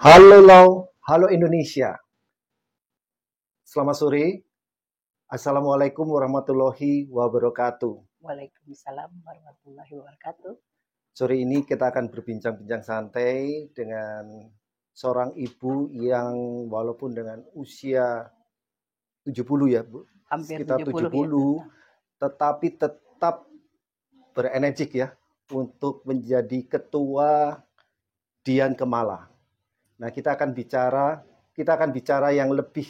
Halo Lau, halo Indonesia. Selamat sore. Assalamualaikum warahmatullahi wabarakatuh. Waalaikumsalam warahmatullahi wabarakatuh. Sore ini kita akan berbincang-bincang santai dengan seorang ibu yang walaupun dengan usia 70 ya Bu, Hampir sekitar 70, ya. tetapi tetap berenergik ya untuk menjadi ketua Dian Kemala. Nah, kita akan bicara yang lebih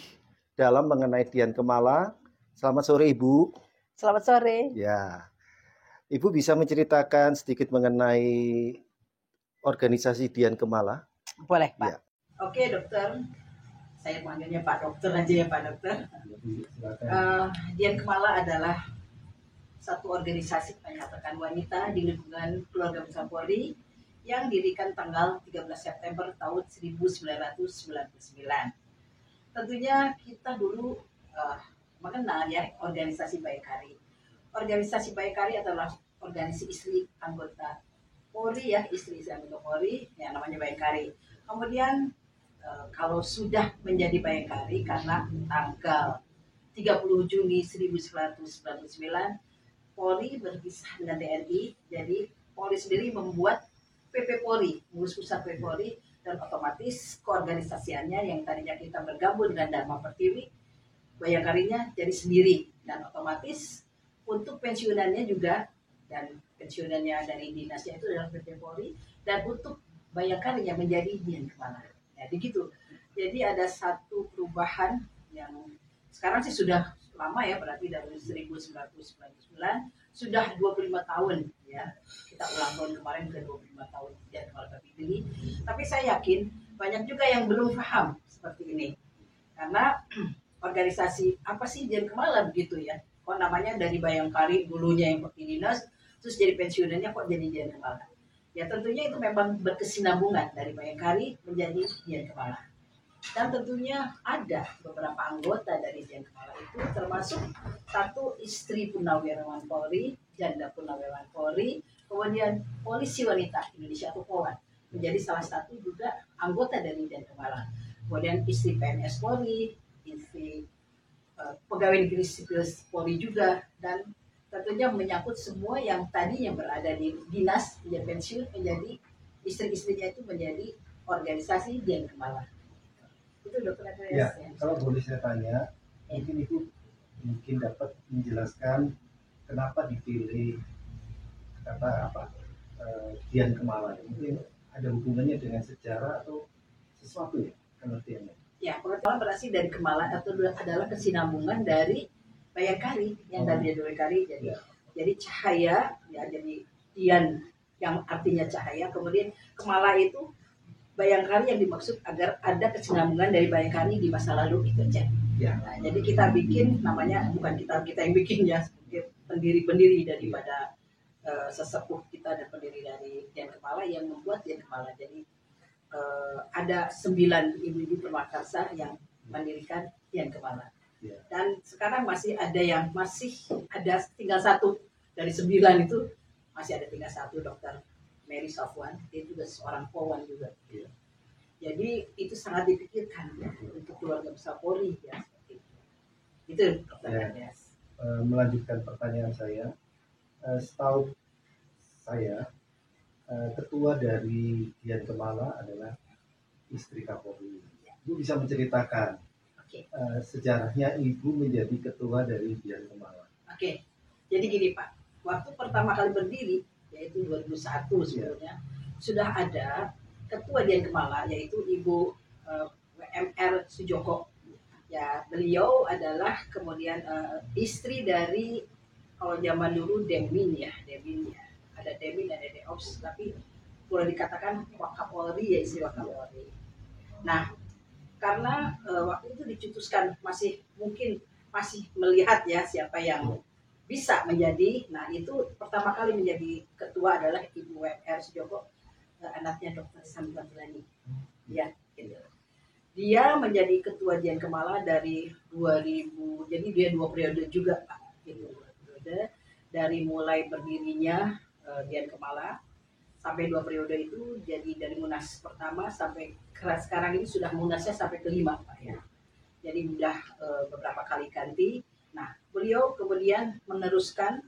dalam mengenai Dian Kemala. Selamat sore, Ibu. Selamat sore. Ya. Ibu bisa menceritakan sedikit mengenai organisasi Dian Kemala? Boleh, Pak. Ya. Oke, dokter. Saya panggilnya Pak Dokter aja ya, Pak Dokter. Dian Kemala adalah satu organisasi penyatuan wanita di lingkungan keluarga besar Polri yang didirikan tanggal 13 September tahun 1999. Tentunya kita dulu mengenal ya organisasi Bayangkari. Organisasi Bayangkari adalah organisasi istri anggota Polri ya, istri anggota Polri yang namanya Bayangkari. Kemudian kalau sudah menjadi Bayangkari karena tanggal 30 Juni 1999 Polri berpisah dengan TNI, jadi Polri sendiri membuat PP Polri, pengurus pusat PP Polri, dan otomatis keorganisasiannya yang tadinya kita bergabung dengan Dharma Pertiwi, Bayangkarinya jadi sendiri, dan otomatis untuk pensiunannya juga, dan pensiunannya dari dinasnya itu adalah PP Polri, dan untuk Bayangkarinya menjadi Dian Kemala. Ya, begitu. Jadi ada satu perubahan yang sekarang sih sudah lama ya, berarti dari 1999 sudah 25 tahun ya. Kita ulang tahun kemarin ke 25 tahun Dian Kemala Pertiwi. Tapi saya yakin banyak juga yang belum paham seperti ini. Karena organisasi apa sih Dian Kemala begitu ya? Kok namanya dari Bayangkari dulunya yang seperti dinas, terus jadi pensiunannya kok jadi Dian Kemala? Ya tentunya itu memang berkesinambungan dari Bayangkari menjadi Dian Kemala. Dan tentunya ada beberapa anggota dari Dian Kemala itu termasuk satu istri Purnawirawan Polri, janda Purnawirawan Polri, kemudian polisi wanita Indonesia atau POWAN menjadi salah satu juga anggota dari Dian Kemala. Kemudian istri PNS Polri, istri pegawai negeri sipil Polri juga, dan tentunya menyangkut semua yang tadi yang berada di dinas menjadi pensiun menjadi istri-istrinya itu menjadi organisasi Dian Kemala. Itu Dokter Andreas. Ya, kalau boleh saya tanya, mungkin Ibu dapat menjelaskan kenapa dipilih kata Dian Kemala. Mungkin ada hubungannya dengan sejarah atau sesuatu ya pengertiannya. Ya, pengetahuan berasal dari Kemala atau adalah kesinambungan dari Bayangkari yang dari Bayangkari jadi cahaya ya, jadi Dian yang artinya cahaya, kemudian Kemala itu Bayangkari yang dimaksud agar ada kesinambungan dari Bayangkari di masa lalu itu aja. Ya. Nah, jadi kita bikin namanya bukan kita yang bikin ya, pendiri-pendiri daripada sesepuh kita dan pendiri dari Dian Kemala yang membuat Dian Kemala. Jadi ada 9 ibu-ibu prakarsa yang mendirikan Dian Kemala. Ya. Dan sekarang masih ada tinggal satu dari 9 itu masih ada tinggal satu Dokter Mary Safwan, dia juga seorang POWAN juga. Ya. Jadi itu sangat dipikirkan ya, untuk keluarga besar Polri ya. Itu Dokter Andreas. Melanjutkan pertanyaan saya, setahu saya ketua dari Dian Kemala adalah istri Kapolri. Ibu bisa menceritakan sejarahnya Ibu menjadi ketua dari Dian Kemala. Oke, jadi gini Pak, waktu pertama kali berdiri yaitu 2001 sebelumnya sudah ada ketua Dian Kemala yaitu Ibu WMR Sujoko. Ya, beliau adalah kemudian istri dari kalau zaman dulu Demin ya. Ada Demin, ada Deops, tapi boleh dikatakan Wakapolri ya, istri Wakapolri. Nah, karena waktu itu dicetuskan masih melihat ya siapa yang bisa menjadi. Nah, itu pertama kali menjadi ketua adalah Ibu WMR Sujoko, anaknya Dr. Sandra Tulani. Ya, gitu. Dia menjadi ketua Dian Kemala dari 2000, jadi dia 2 periode juga Pak. Gitu, periode dari mulai berdirinya Dian Kemala sampai 2 periode itu, jadi dari Munas pertama sampai sekarang ini sudah Munasnya sampai ke-5 Pak ya. Jadi sudah beberapa kali ganti. Nah, beliau kemudian meneruskan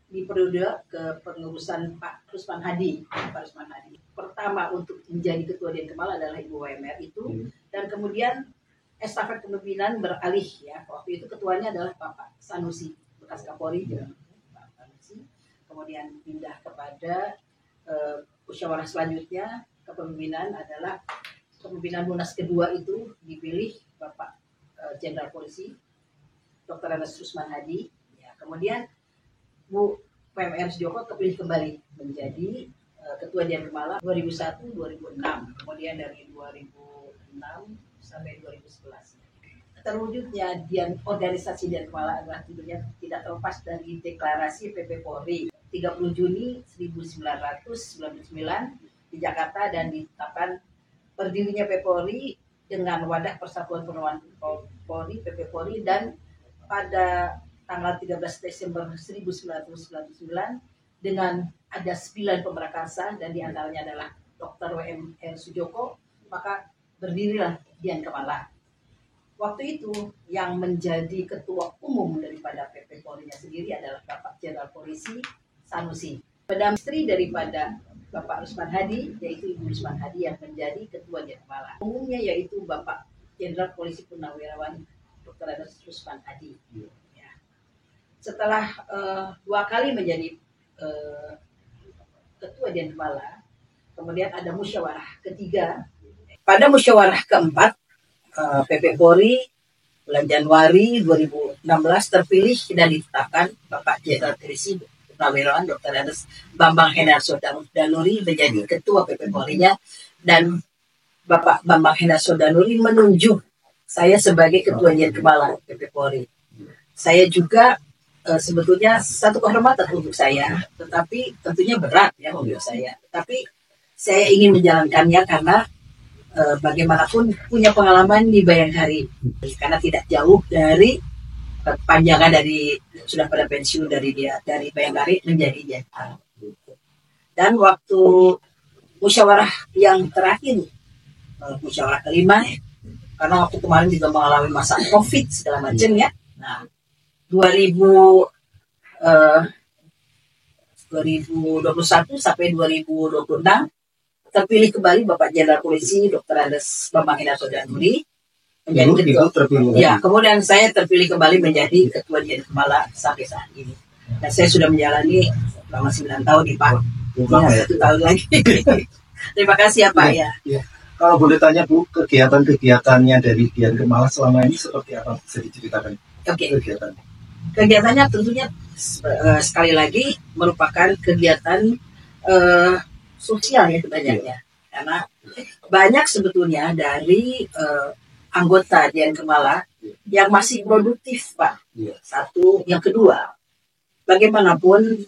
di periode ke pengurusan Pak Rusman Hadi. Pak Rusman Hadi. Pertama untuk menjadi ketua Dian Kemala adalah Ibu WMR itu, dan kemudian estafet kepemimpinan beralih ya. Waktu itu ketuanya adalah Bapak Sanusi, bekas Kapolri, Pak Sanusi. Kemudian pindah kepada musyawarah selanjutnya, kepemimpinan adalah kepemimpinan Munas kedua itu dipilih Bapak Jenderal Polisi Dr. Andes Rusman Hadi. Ya, kemudian Bu PMR Joko terpilih kembali menjadi Ketua Dian Kemala 2001-2006, kemudian dari 2006 sampai 2011. Terwujudnya organisasi Dian Kemala adalah tentunya tidak terlepas dari deklarasi PP Polri 30 Juni 1999 di Jakarta, dan ditetapkan berdirinya PP Polri dengan wadah Persatuan Purnawirawan Polri PP Polri, dan pada tanggal 13 Desember 1999 dengan ada 9 pemrakarsa, dan diantaranya adalah Dr. WMR Sujoko, maka berdirilah Dian Kemala. Waktu itu yang menjadi ketua umum daripada PP Polri-nya sendiri adalah Bapak Jenderal Polisi Sanusi. Pada istri daripada Bapak Rusman Hadi, yaitu Ibu Rusman Hadi yang menjadi ketua Dian Kemala. Umumnya yaitu Bapak Jenderal Polisi Purnawirawan Dr. Andes Rusman Hadi. Setelah 2 kali menjadi ketua Dian Kemala, kemudian ada musyawarah ketiga. Pada musyawarah keempat, PP Polri bulan Januari 2016 terpilih dan ditetapkan Bapak Jenderal Polisi Purnawirawan Dr. Andes Bambang Hendarso Danuri menjadi ketua PP Polri-nya, dan Bapak Bambang Hendarso Danuri menunjuk saya sebagai ketua Dian Kemala PP Polri. Saya juga sebetulnya satu kehormatan untuk saya, tetapi tentunya berat ya untuk saya. Tapi saya ingin menjalankannya karena bagaimanapun punya pengalaman di Bayangkari, karena tidak jauh dari panjangan dari sudah pada pensiun dari Bayangkari menjadi Jakarta. Dan waktu musyawarah yang terakhir, musyawarah kelima, karena waktu kemarin juga mengalami masa COVID segala macam ya. Nah, 2021 sampai 2026 terpilih kembali Bapak Jenderal Polisi Dr. Andes Bambang Hendarso Danuri menjadi ketua. Ya, kemudian saya terpilih kembali menjadi ketua Dian Kemala sampai saat ini. Dan saya sudah menjalani selama 9 tahun nih Pak. Ya, 1 tahun lagi. Terima kasih ya Pak ya. Kalau boleh tanya Bu, kegiatan-kegiatannya dari Dian Kemala selama ini seperti apa? Bisa diceritakan? Oke. Kegiatannya tentunya sekali lagi merupakan kegiatan sosial ya kebanyakannya, karena banyak sebetulnya dari anggota Dian Kemala yang masih produktif Pak. Satu, yang kedua, bagaimanapun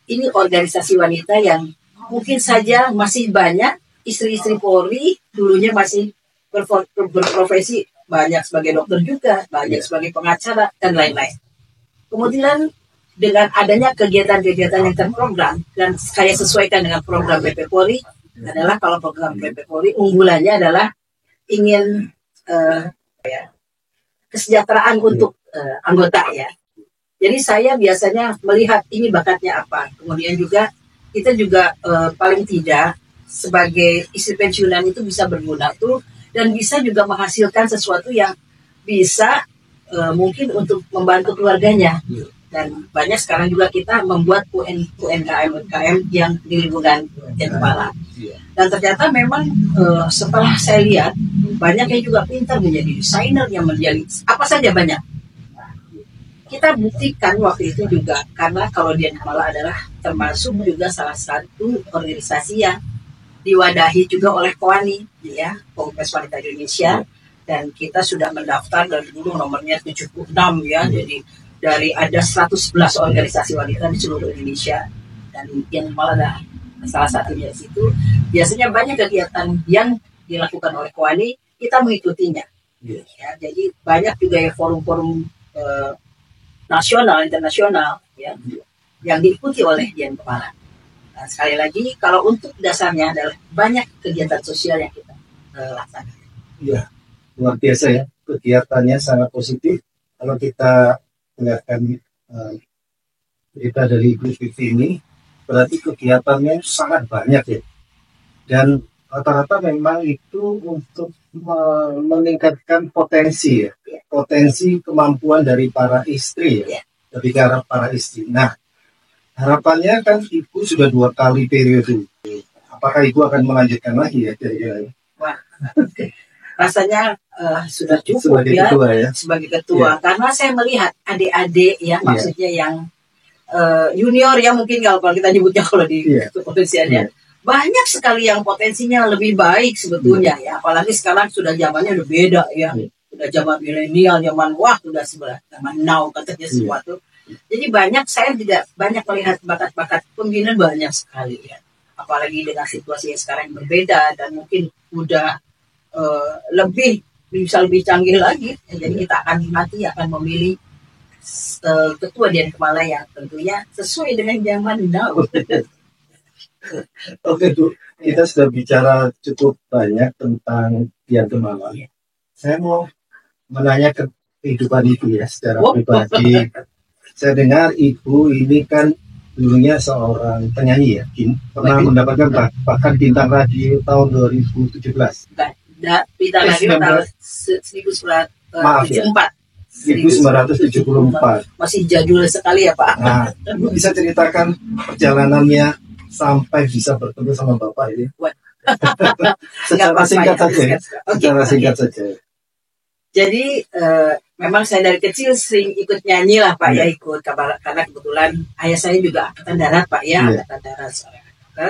ini organisasi wanita yang mungkin saja masih banyak istri-istri Polri dulunya masih berprofesi, banyak sebagai dokter juga, banyak sebagai pengacara, dan lain-lain. Kemudian dengan adanya kegiatan-kegiatan yang terprogram, dan saya sesuaikan dengan program PP Polri, adalah kalau program PP Polri unggulannya adalah ingin kesejahteraan untuk anggota ya. Jadi saya biasanya melihat ini bakatnya apa. Kemudian juga kita juga paling tidak sebagai istri pensiunan itu bisa berguna tuh, dan bisa juga menghasilkan sesuatu yang bisa mungkin untuk membantu keluarganya. Dan banyak sekarang juga kita membuat UMKM yang di lingkungan Dian Kemala. Dan ternyata memang setelah saya lihat, banyak yang juga pintar menjadi desainer, yang menjadi apa saja banyak. Kita buktikan waktu itu juga, karena kalau Dian Kemala adalah termasuk juga salah satu organisasi yang diwadahi juga oleh KOANI, ya, Kongres Wanita Indonesia, dan kita sudah mendaftar dari dulu nomornya 76 ya, jadi dari ada 111 organisasi wanita di seluruh Indonesia, dan yang malah salah satunya di situ. Biasanya banyak kegiatan yang dilakukan oleh KOANI, kita mengikutinya. Ya, jadi banyak juga ya forum-forum nasional, internasional ya, yang diikuti oleh Dian Kemala. Nah, sekali lagi, kalau untuk dasarnya adalah banyak kegiatan sosial yang kita laksanakan. Iya, luar biasa ya. Kegiatannya sangat positif. Kalau kita dengarkan berita dari Ibu Vivi ini, berarti kegiatannya sangat banyak ya. Dan rata-rata memang itu untuk meningkatkan potensi ya. Potensi kemampuan dari para istri ya. Lebih ke arah para istri. Nah, harapannya kan Ibu sudah 2 kali periode. Apakah Ibu akan melanjutkan lagi ya kira-kira? Wah, rasanya sudah cukup Sebagai ya, ketua ya. sebagai ketua. Karena saya melihat adik-adik ya, maksudnya yang junior ya mungkin kalau kita nyebutnya kalau di kepolisiannya. Banyak sekali yang potensinya lebih baik sebetulnya ya. Apalagi sekarang sudah zamannya udah beda ya. Udah zaman milenial, zaman udah sebelah zaman now katanya sesuatu. Jadi saya tidak banyak melihat bakat-bakat pembina banyak sekali ya. Apalagi dengan situasi yang sekarang yang berbeda dan mungkin udah bisa lebih canggih lagi. Jadi kita nanti akan memilih ketua Dian Kemala yang tentunya sesuai dengan zaman now. Oke Bu, kita sudah bicara cukup banyak tentang Dian Kemala. Saya mau menanya ke kehidupan Ibu ya secara pribadi. Saya dengar Ibu ini kan dulunya seorang penyanyi ya, pernah mendapatkan bahkan bintang radio tahun 2017. Bintang radio tahun 1974. 1974. Masih jadul sekali ya Pak. Nah, Ibu bisa ceritakan perjalanannya sampai bisa bertemu sama Bapak ini? Secara singkat saja. Secara singkat saja. Jadi memang saya dari kecil sering ikut nyanyi lah Pak ya, ikut karena kebetulan ayah saya juga angkatan darat Pak ya, angkatan darat.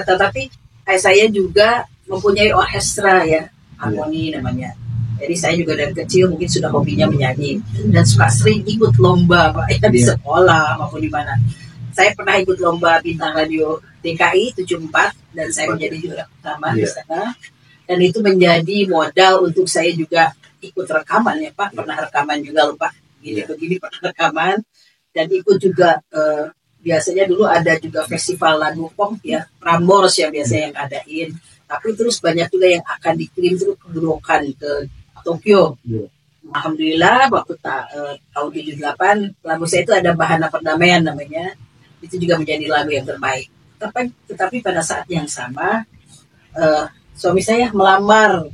Tetapi ayah saya juga mempunyai orkestra ya, harmoni namanya. Jadi saya juga dari kecil mungkin sudah hobinya menyanyi dan suka sering ikut lomba Pak ya, di sekolah maupun di mana. Saya pernah ikut lomba bintang radio DKI 74 dan saya menjadi juara utama di sana. Dan itu menjadi modal untuk saya juga ikut rekaman ya Pak. Pernah rekaman juga lupa begini pernah rekaman dan ikut juga biasanya dulu ada juga festival lagu pop ya, Prambors yang biasanya yang adain. Tapi terus banyak juga yang akan dikirim terus ke Tokyo. Alhamdulillah waktu tahun 78 lagu saya itu ada Bahana Perdamaian namanya. Itu juga menjadi lagu yang terbaik. Tetapi pada saat yang sama suami saya melamar.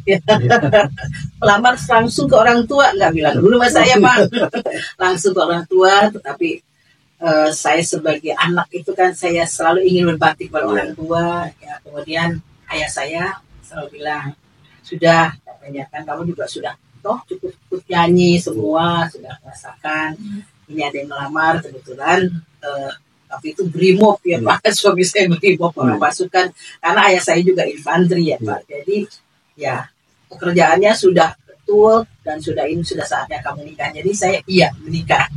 Melamar langsung ke orang tua, nggak bilang dulu sama saya Pak. Langsung ke orang tua, tetapi saya sebagai anak itu kan saya selalu ingin berbakti kepada orang tua. Ya, kemudian ayah saya selalu bilang, sudah, katanya kan kamu juga sudah cukup nyanyi semua, sudah merasakan. Ini ada yang melamar kebetulan. Tapi itu brimob ya Pak, suami saya brimob orang pasukan karena ayah saya juga infanteri ya Pak. Jadi ya pekerjaannya sudah betul dan sudah saatnya kamu menikah. Jadi saya menikah.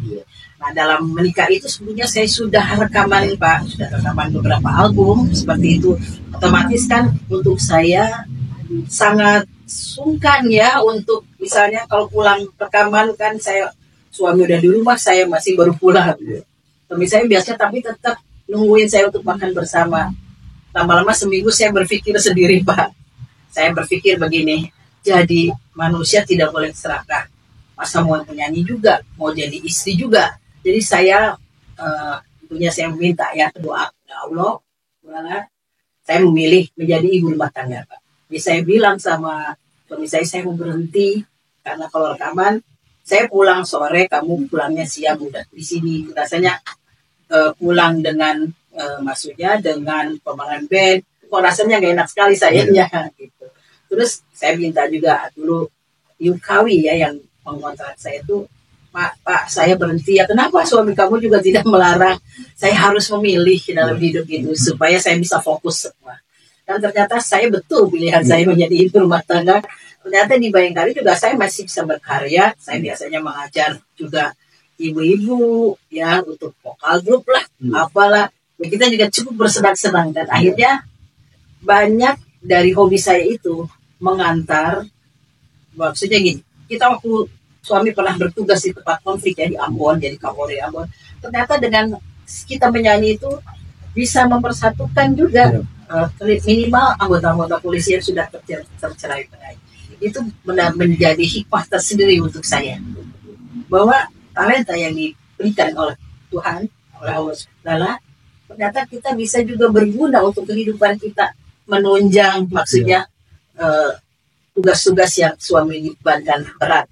Nah dalam menikah itu sebenarnya saya sudah rekaman Pak, sudah rekaman beberapa album seperti itu. Otomatis kan untuk saya sangat sungkan ya untuk misalnya kalau pulang rekaman kan suami udah di rumah, saya masih baru pulang. Suami saya biasa tapi tetap nungguin saya untuk makan bersama. Lama-lama seminggu saya berpikir sendiri Pak. Saya berpikir begini, jadi manusia tidak boleh serakah. Masa mau penyanyi juga, mau jadi istri juga. Jadi saya tentunya saya meminta ya doa ya Allah, saya memilih menjadi ibu rumah tangga Pak. Jadi saya bilang sama suami saya mau berhenti karena kalau rekaman saya pulang sore, kamu pulangnya siang udah di sini. Rasanya pulang dengan maksudnya dengan pemain band, kok rasanya gak enak sekali sayanya gitu. Terus saya minta juga dulu Yukawi ya yang mengontrak saya itu, Pak saya berhenti ya. Kenapa suami kamu juga tidak melarang saya harus memilih dalam hidup itu supaya saya bisa fokus semua. Dan ternyata saya betul pilihan saya menjadi ibu rumah tangga. Ternyata di Bayangkari juga saya masih bisa berkarya. Saya biasanya mengajar juga ibu-ibu ya untuk vokal grup lah, apalah. Ya, kita juga cukup bersenang-senang dan akhirnya banyak dari hobi saya itu mengantar. Maksudnya gini, kita waktu suami pernah bertugas di tempat konflik ya di Ambon, jadi Kapolri Ambon. Ternyata dengan kita menyanyi itu bisa mempersatukan juga minimal anggota-anggota polisi yang sudah tercerai-berai. Itu benar menjadi hikmah tersendiri untuk saya, bahwa talenta yang diberikan oleh Tuhan, oleh Allah SWT, ternyata kita bisa juga berguna untuk kehidupan kita, menunjang maksudnya tugas-tugas yang suami bebankan berat.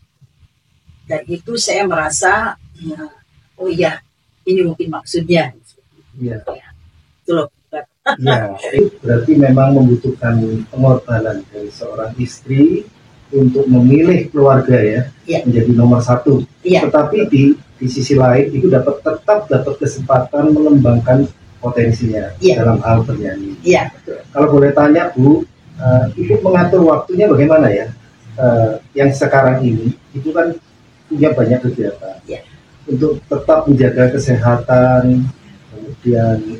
Dan itu saya merasa, oh iya, ini mungkin maksudnya. Iya. Itu loh. Ya, berarti memang membutuhkan pengorbanan dari seorang istri untuk memilih keluarga ya, menjadi nomor satu. Tetapi di sisi lain itu tetap dapat kesempatan mengembangkan potensinya dalam hal bernyanyi. Betul. Kalau boleh tanya Bu, Ibu mengatur waktunya bagaimana ya? Yang sekarang ini itu kan punya banyak kegiatan untuk tetap menjaga kesehatan, kemudian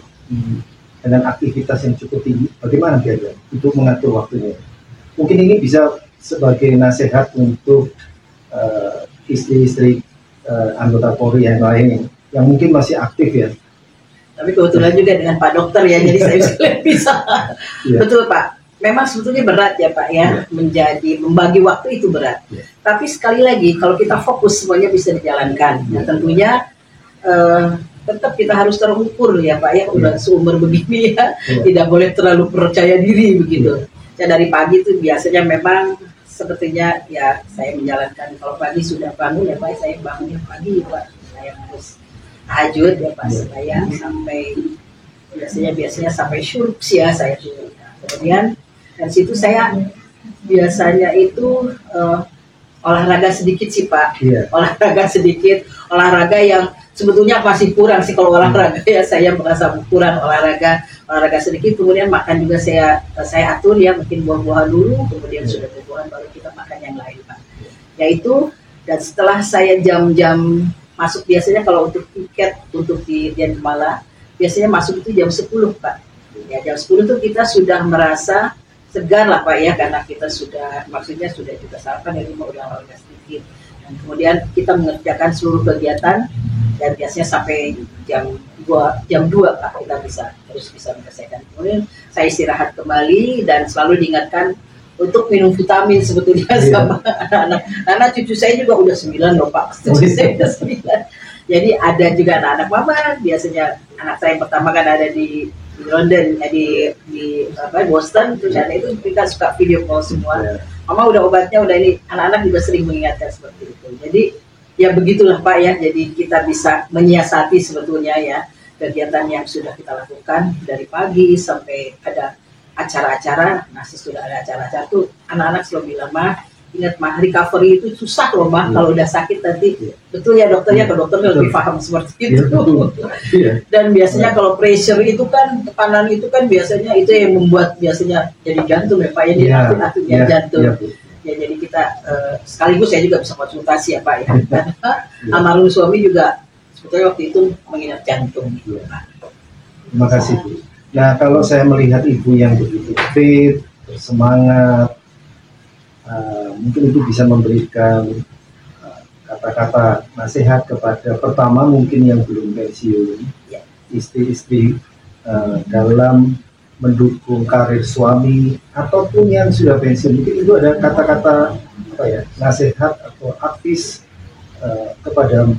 dengan aktivitas yang cukup tinggi, bagaimana kira-kira untuk mengatur waktunya? Mungkin ini bisa sebagai nasihat untuk istri-istri anggota Polri yang lain yang mungkin masih aktif ya. Tapi kebetulan juga dengan Pak Dokter ya, jadi saya bisa. Betul Pak. Memang sebetulnya berat ya Pak ya, membagi waktu itu berat. Tapi sekali lagi kalau kita fokus semuanya bisa dijalankan. Nah, tentunya tetap kita harus terukur ya Pak ya, udah seumur begini ya, tidak boleh terlalu percaya diri begitu. Ya dari pagi itu biasanya memang sepertinya ya saya menjalankan, kalau pagi sudah bangun ya Pak, saya bangun pagi ya Pak, saya harus tahajud ya Pak, saya sampai biasanya sampai syuruk sih ya saya. Kemudian dari situ saya biasanya itu olahraga sedikit sih Pak, olahraga yang sebetulnya masih kurang sih kalau olahraga ya, saya merasa kurang olahraga sedikit. Kemudian makan juga saya atur ya, mungkin buah-buahan dulu, kemudian sudah buah-buahan baru kita makan yang lain Pak. Yaitu, dan setelah saya jam-jam masuk, biasanya kalau untuk tiket untuk di Dian Kemala biasanya masuk itu jam 10 Pak. Ya jam 10 itu kita sudah merasa segar lah Pak ya, karena kita sudah juga sarapan, dari udah olahraga sedikit. Dan kemudian kita mengerjakan seluruh kegiatan, dan biasanya sampai jam 2 Pak kita bisa menyelesaikan. Kemudian saya istirahat kembali dan selalu diingatkan untuk minum vitamin sebetulnya sama anak-anak. Karena cucu saya juga udah 9 loh Pak. Cucu saya udah 9. Jadi ada juga anak-anak mama, biasanya anak saya yang pertama kan ada di London, di Boston, terus itu kita suka video call semua. Mama udah obatnya, udah ini, anak-anak juga sering mengingatkan seperti itu. Jadi ya begitulah Pak ya, jadi kita bisa menyiasati sebetulnya ya kegiatan yang sudah kita lakukan dari pagi sampai ada acara-acara. Nah sesudah ada acara-acara tuh anak-anak selalu bilang, "Mah, ingat mah, recovery itu susah loh mah, kalau udah sakit nanti." Betul ya dokternya, ke dokternya lebih paham seperti itu. Dan biasanya kalau pressure itu kan, tekanan itu kan biasanya itu yang membuat biasanya jadi jantung ya Pak ya, dilatih jantung. Ya jadi kita sekaligus saya juga bisa konsultasi ya Pak ya, karena almarhum suami juga sebetulnya waktu itu menginap jantung. Terima kasih Bu. Nah kalau saya melihat Ibu yang begitu fit, bersemangat, mungkin itu bisa memberikan kata-kata nasihat kepada pertama mungkin yang belum pensiun, istri-istri dalam mendukung karir suami, ataupun yang sudah pensiun. Mungkin itu ada kata-kata nasihat atau advis kepada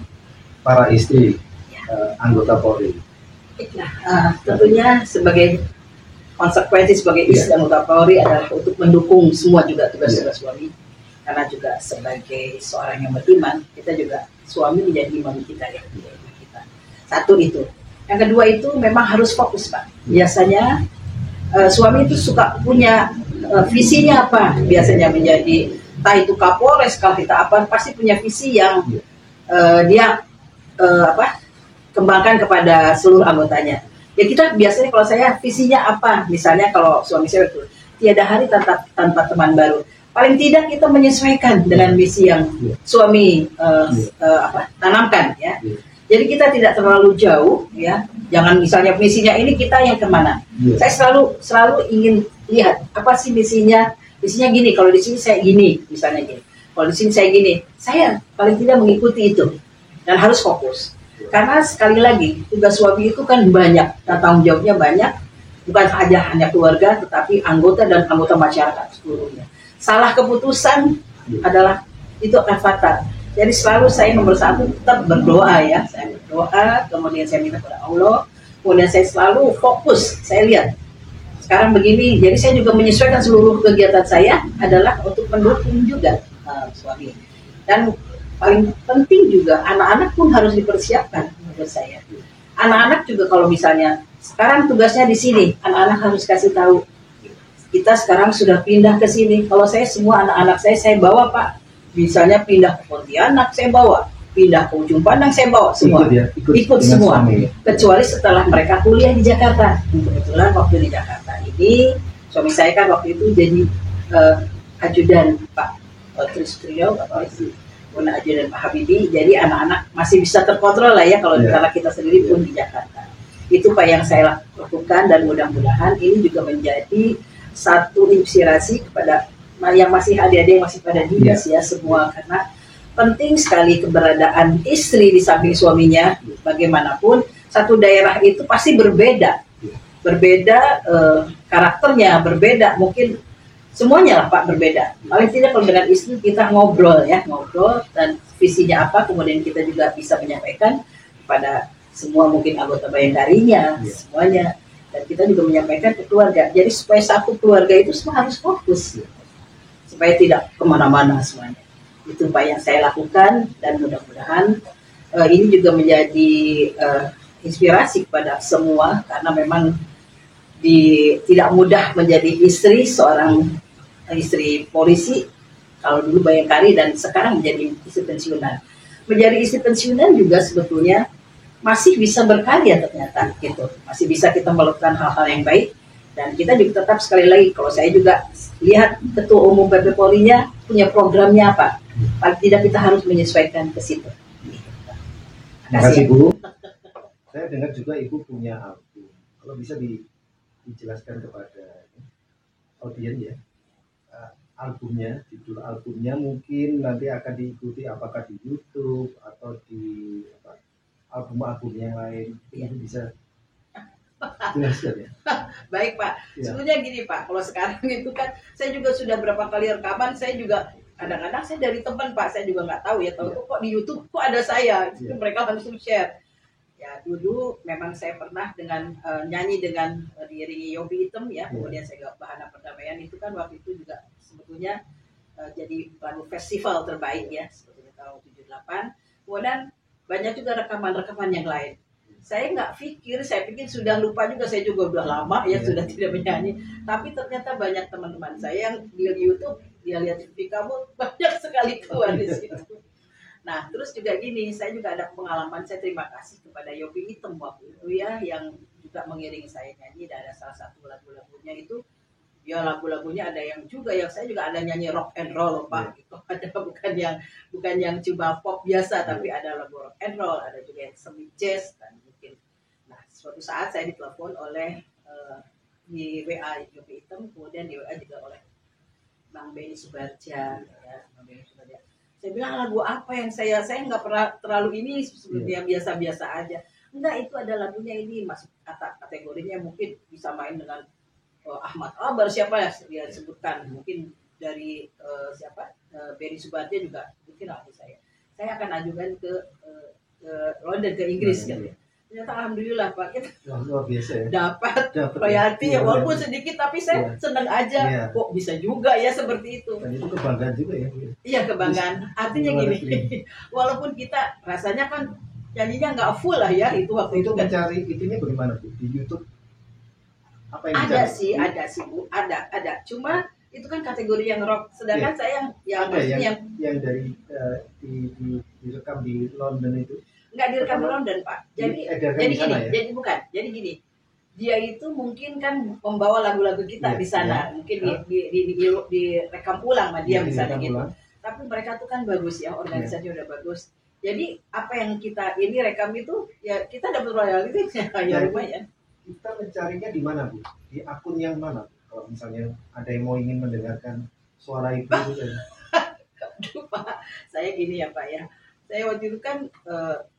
para istri anggota Polri. Tentunya sebagai konsekuensi sebagai istri anggota Polri adalah untuk mendukung semua juga tugas-tugas suami, karena juga sebagai seorang yang beriman, kita juga suami menjadi imam kita ya, kita. Satu itu. Yang kedua itu memang harus fokus Pak. Biasanya suami itu suka punya visinya apa, biasanya menjadi entah itu Kapolres, kalau kita apa, pasti punya visi yang dia kembangkan kepada seluruh anggotanya. Ya kita biasanya, kalau saya visinya apa, misalnya kalau suami saya itu tiada hari tanpa teman baru. Paling tidak kita menyesuaikan dengan misi yang suami tanamkan ya. Jadi kita tidak terlalu jauh ya. Jangan misalnya misinya ini kita yang kemana. Saya selalu ingin lihat apa sih misinya. Misinya gini, kalau di sini saya gini, misalnya gini. Kalau di sini saya gini, saya paling tidak mengikuti itu dan harus fokus. Karena sekali lagi tugas suami itu kan banyak, tanggung jawabnya banyak, bukan hanya keluarga, tetapi anggota dan anggota masyarakat seluruhnya. Salah keputusan adalah itu akan fatal. Jadi selalu saya nomor satu tetap berdoa ya, saya berdoa, kemudian saya minta kepada Allah, kemudian saya selalu fokus, saya lihat sekarang begini, jadi saya juga menyesuaikan seluruh kegiatan saya adalah untuk mendukung juga suami. Dan paling penting juga anak-anak pun harus dipersiapkan menurut saya. Anak-anak juga kalau misalnya sekarang tugasnya di sini, anak-anak harus kasih tahu kita sekarang sudah pindah ke sini. Kalau saya semua anak-anak saya bawa Pak, misalnya pindah ke Pontianak saya bawa, pindah ke Ujung Pandang saya bawa semua, ikut semua. Kecuali setelah mereka kuliah di Jakarta. Kebetulan waktu di Jakarta ini suami saya kan waktu itu jadi ajudan Pak Tristrio, ajudan Pak Habibie. Jadi anak-anak masih bisa terkontrol lah ya kalau karena kita sendiri pun di Jakarta. Itu Pak yang saya lakukan dan mudah-mudahan ini juga menjadi satu inspirasi kepada yang masih adik-adik yang masih pada dinas ya semua, karena penting sekali keberadaan istri di samping suaminya. Bagaimanapun satu daerah itu pasti berbeda karakternya, berbeda mungkin semuanya lah Pak berbeda. Paling tidak kalau dengan istri kita ngobrol dan visinya apa, kemudian kita juga bisa menyampaikan kepada semua mungkin anggota bayangkarinya semuanya, dan kita juga menyampaikan ke keluarga. Jadi supaya satu keluarga itu semua harus fokus supaya tidak kemana-mana semuanya. Itu Pak yang saya lakukan dan mudah-mudahan ini juga menjadi inspirasi kepada semua, karena memang tidak mudah menjadi seorang istri polisi kalau dulu bayangkari dan sekarang menjadi istri pensiunan. Menjadi istri pensiunan juga sebetulnya masih bisa berkarya ternyata gitu, masih bisa kita melakukan hal-hal yang baik, dan kita juga tetap sekali lagi kalau saya juga lihat ketua umum PP Polri-nya punya programnya apa, paling tidak kita harus menyesuaikan ke situ. Terima kasih Bu. Saya dengar juga Ibu punya album, kalau bisa dijelaskan kepada audiens ya, albumnya, judul albumnya mungkin nanti akan diikuti apakah di YouTube atau di album-album yang lain, itu bisa jelaskan ya. Baik Pak, sebetulnya gini Pak, kalau sekarang itu kan saya juga sudah berapa kali rekaman, saya juga kadang-kadang saya dari teman Pak, saya juga nggak tahu ya, kok di YouTube kok ada saya, mereka langsung share. Ya dulu memang saya pernah dengan nyanyi dengan diiringi Yobi Hitam ya, kemudian saya Bahana Perdamaian itu kan waktu itu juga sebetulnya jadi lagu festival terbaik ya, sebetulnya tahun 78. Kemudian banyak juga rekaman-rekaman yang lain. Saya pikir sudah lupa juga, saya juga udah lama ya sudah tidak menyanyi. Tapi ternyata banyak teman-teman saya yang di YouTube, dia lihat TV kamu banyak sekali keluar di situ. Nah terus juga gini, saya juga ada pengalaman, saya terima kasih kepada Yobi Hitam waktu itu ya, yang juga mengiringi saya nyanyi, dan ada salah satu lagu-lagunya itu ya lagu-lagunya ada yang juga yang saya juga ada nyanyi rock and roll Pak, itu ada bukan yang cuma pop biasa, tapi ada lagu rock and roll, ada juga yang semi jazz dan mungkin. Nah suatu saat saya ditelepon oleh di WA Yobi Hitam, kemudian di WA juga oleh Bang Benny Subarja ya, Bang Benny Subarja. Saya bilang lagu apa yang saya nggak pernah terlalu ini, seperti yang biasa-biasa aja. Enggak, itu ada lagunya ini masuk kategorinya mungkin bisa main dengan Ahmad Albar, siapa ya dia sebutkan, mungkin dari Benny Subarja juga mungkin lagu saya akan ajukan ke London, ke Inggris kan ya. Ternyata alhamdulillah Pak, kita luar biasa ya, dapat royalti ya, walaupun sedikit tapi saya senang aja kok bisa juga ya seperti itu. Dan itu kebanggaan juga ya. Iya kebanggaan, artinya gini walaupun kita rasanya kan nyanyinya nggak full lah ya itu waktu itu kan. Mencari itunya bagaimana Bu di YouTube? Apa yang ada sih Bu, ada. Cuma itu kan kategori yang rock, sedangkan saya yang dari direkam di London itu nggak direkam di London Pak. Jadi gini, jadi gini. Dia itu mungkin kan membawa lagu-lagu kita di sana, mungkin direkam ulang sama dia misalnya gitu. Tapi mereka tuh kan bagus ya, organisasinya udah bagus. Jadi apa yang kita ini rekam itu ya kita dapat royalti ya lumayan. Kita mencarinya di mana Bu? Di akun yang mana? Kalau misalnya ada yang mau ingin mendengarkan suara Ibu gitu. Aduh Pak, saya gini ya Pak ya. Saya waktu itu kan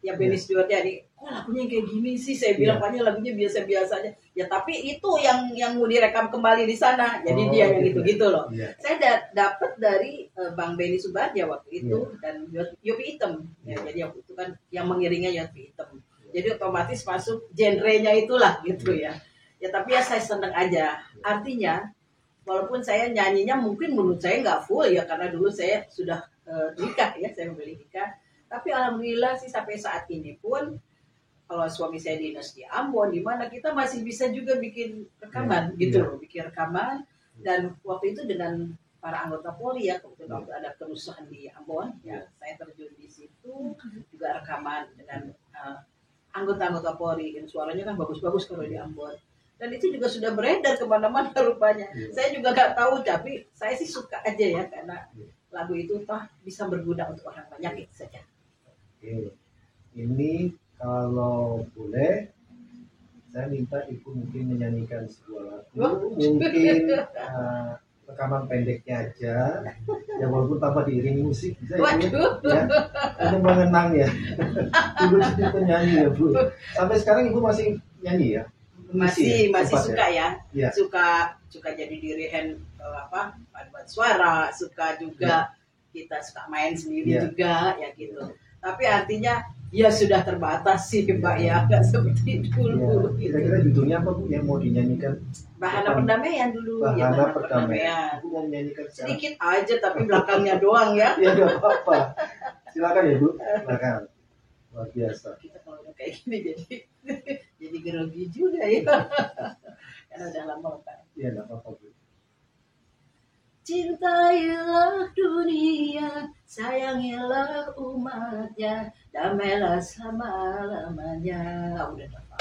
ya Benny Stewart ya, kok lagunya kayak gini sih? Saya bilang banyak lagunya biasa-biasa aja. Ya tapi itu yang mau direkam kembali di sana. Jadi dia yang gitu-gitu loh. Saya dapat dari Bang Benny Subadja waktu itu dan Yopi Item. Ya, jadi waktu itu kan yang mengiringnya Yopi Item. Jadi otomatis masuk genrenya itulah gitu ya. Ya tapi ya saya seneng aja. Artinya walaupun saya nyanyinya mungkin menurut saya nggak full ya karena dulu saya sudah nikah ya, saya membeli nikah. Tapi alhamdulillah sih sampai saat ini pun kalau suami saya dinas di Ambon, di mana kita masih bisa juga bikin rekaman gitu loh, bikin rekaman. Dan waktu itu dengan para anggota Polri ya, waktu ada kerusuhan di Ambon, ya saya terjun di situ juga rekaman dengan anggota-anggota Polri. Dan suaranya kan bagus-bagus kalau di Ambon. Dan itu juga sudah beredar kemana-mana rupanya. Saya juga nggak tahu, tapi saya sih suka aja ya karena lagu itu toh bisa berguna untuk orang banyak itu saja. Oke. Ini kalau boleh, saya minta Ibu mungkin menyanyikan sebuah lagu, mungkin rekaman pendeknya aja, ya walaupun tanpa diiringi musik bisa ya, ya untuk mengenang ya. Ibu jadi penyanyi ya Bu. Sampai sekarang Ibu masih nyanyi ya? Masih suka ya, suka jadi dirigen paduan suara, suka juga kita suka main sendiri juga ya gitu. Tapi artinya ya sudah terbatas sih Mbak ya, nggak seperti dulu. Kira-kira judulnya apa Bu yang mau dinyanyikan? Bahana Perdamaian dulu. Bahana Perdamaian. Bu mau menyanyikan sedikit aja tapi belakangnya doang ya. Ya nggak apa-apa. Silakan ya Bu, silakan. Luar biasa. Kita kalau udah kayak gini jadi grogi juga ya. Karena udah lama kan. Iya nggak apa-apa Bu. Cintailah dunia, sayangilah umatnya, damailah selama-lamanya. Udah dapat.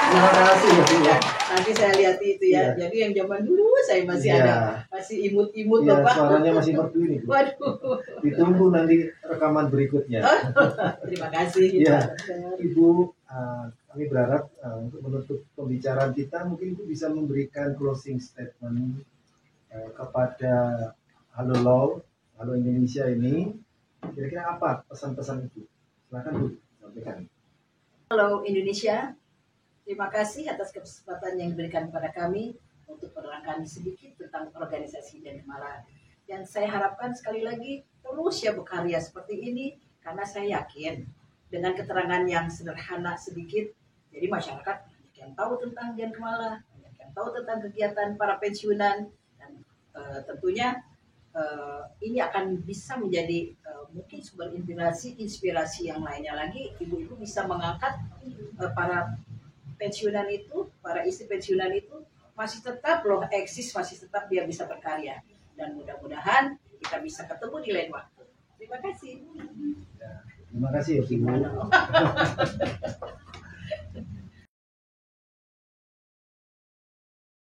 Terima kasih ya Bu ya. Nanti saya lihat itu ya. Jadi yang zaman dulu saya masih ada, masih imut-imut Bapak. Suaranya masih merdu ini Bu. Waduh. Ditunggu nanti rekaman berikutnya. Terima kasih. Ya, Ibu, kami berharap untuk menutup pembicaraan kita mungkin Ibu bisa memberikan closing statement kepada Halo Law, Halo Indonesia ini. Kira-kira apa pesan-pesan Ibu? Silakan Bu, sampaikan. Halo Indonesia, terima kasih atas kesempatan yang diberikan kepada kami untuk menerangkan sedikit tentang organisasi Dian Kemala. Yang saya harapkan sekali lagi terus ya berkarya seperti ini karena saya yakin dengan keterangan yang sederhana sedikit, jadi masyarakat banyak yang tahu tentang Dian Kemala, banyak yang tahu tentang kegiatan para pensiunan, dan tentunya ini akan bisa menjadi mungkin sumber inspirasi yang lainnya lagi. Ibu-ibu bisa mengangkat para pensiunan itu, para istri pensiunan itu masih tetap loh eksis, masih tetap dia bisa berkarya. Dan mudah-mudahan kita bisa ketemu di lain waktu. Terima kasih. Terima kasih ya Bu.